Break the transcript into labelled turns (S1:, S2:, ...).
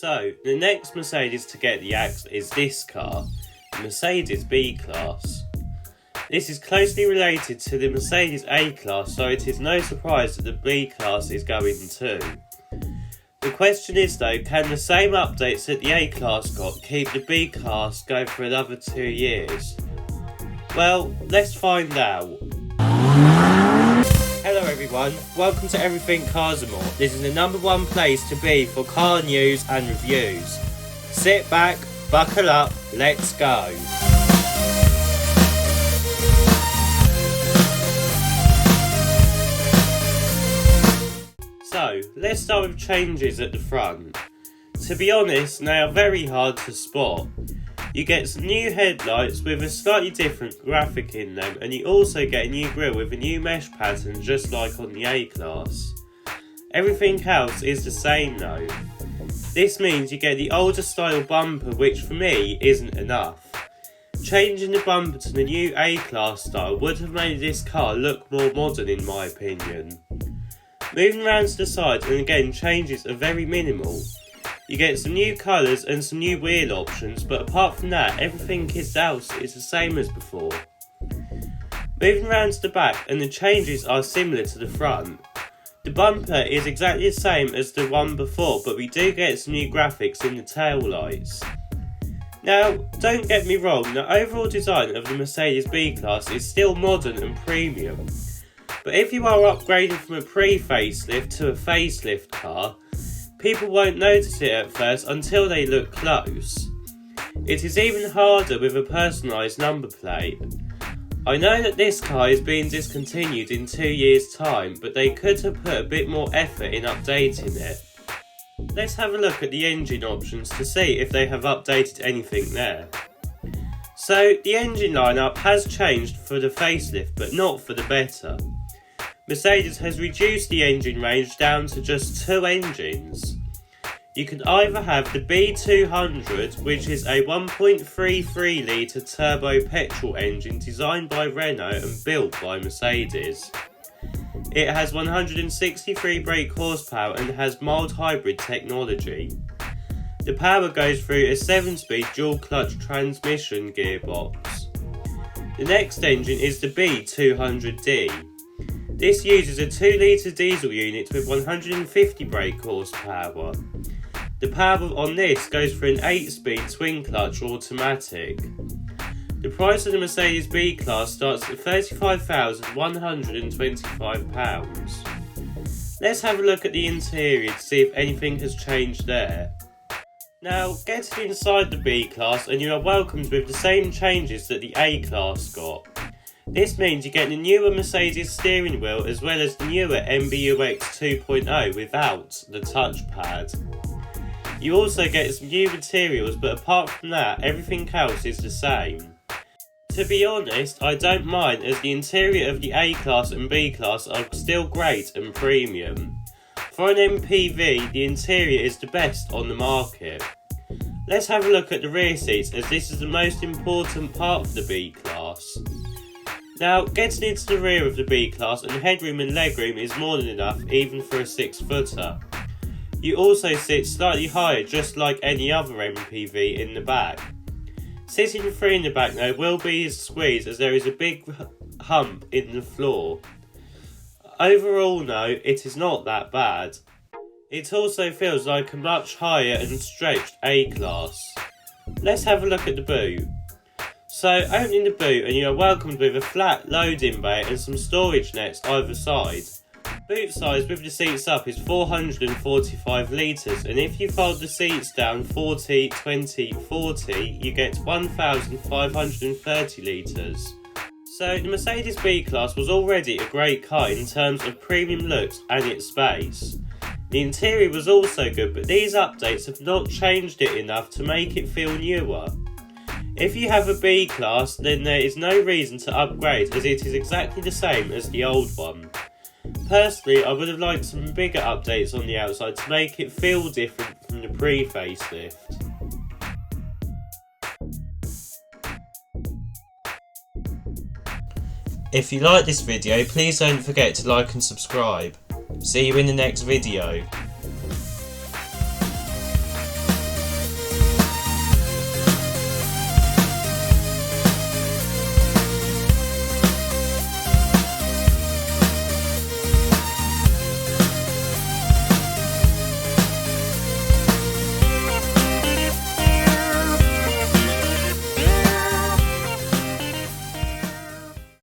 S1: So, the next Mercedes to get the axe is this car, the Mercedes B-Class. This is closely related to the Mercedes A-Class, so it is no surprise that the B-Class is going too. The question is though, can the same updates that the A-Class got keep the B-Class going for another 2 years? Well, let's find out. Hello everyone, welcome to Everything Cars and More. This is the #1 place to be for car news and reviews. Sit back, buckle up, let's go. So, let's start with changes at the front. To be honest, they are very hard to spot. You get some new headlights with a slightly different graphic in them, and you also get a new grille with a new mesh pattern just like on the A-Class. Everything else is the same though. This means you get the older style bumper, which for me isn't enough. Changing the bumper to the new A-Class style would have made this car look more modern in my opinion. Moving around to the side, and again changes are very minimal. You get some new colours and some new wheel options, but apart from that everything else is the same as before. Moving around to the back, and the changes are similar to the front. The bumper is exactly the same as the one before, but we do get some new graphics in the tail lights. Now, don't get me wrong, the overall design of the Mercedes B-Class is still modern and premium. But if you are upgrading from a pre-facelift to a facelift car, people won't notice it at first until they look close. It is even harder with a personalised number plate. I know that this car is being discontinued in 2 years' time, but they could have put a bit more effort in updating it. Let's have a look at the engine options to see if they have updated anything there. So, the engine lineup has changed for the facelift, but not for the better. Mercedes has reduced the engine range down to just 2 engines. You can either have the B200, which is a 1.33 litre turbo petrol engine designed by Renault and built by Mercedes. It has 163 brake horsepower and has mild hybrid technology. The power goes through a 7-speed dual clutch transmission gearbox. The next engine is the B200D. This uses a 2 litre diesel unit with 150 brake horsepower. The power on this goes for an 8-speed twin clutch automatic. The price of the Mercedes B-Class starts at £35,125. Let's have a look at the interior to see if anything has changed there. Now, getting inside the B-Class and you are welcomed with the same changes that the A-Class got. This means you get the newer Mercedes steering wheel as well as the newer MBUX 2.0 without the touchpad. You also get some new materials, but apart from that everything else is the same. To be honest, I don't mind as the interior of the A-Class and B-Class are still great and premium. For an MPV, the interior is the best on the market. Let's have a look at the rear seats as this is the most important part of the B-Class. Now, getting into the rear of the B-Class, and headroom and legroom is more than enough even for a 6-footer. You also sit slightly higher just like any other MPV in the back. Sitting 3 in the back though will be a squeeze as there is a big hump in the floor. Overall though, it is not that bad. It also feels like a much higher and stretched A-Class. Let's have a look at the boot. So, opening the boot and you are welcomed with a flat loading bay and some storage nets either side. Boot size with the seats up is 445 litres, and if you fold the seats down 40, 20, 40, you get 1,530 litres. So the Mercedes B-Class was already a great car in terms of premium looks and its space. The interior was also good, but these updates have not changed it enough to make it feel newer. If you have a B-Class, then there is no reason to upgrade as it is exactly the same as the old one. Personally, I would have liked some bigger updates on the outside to make it feel different from the pre-facelift. If you like this video, please don't forget to like and subscribe. See you in the next video.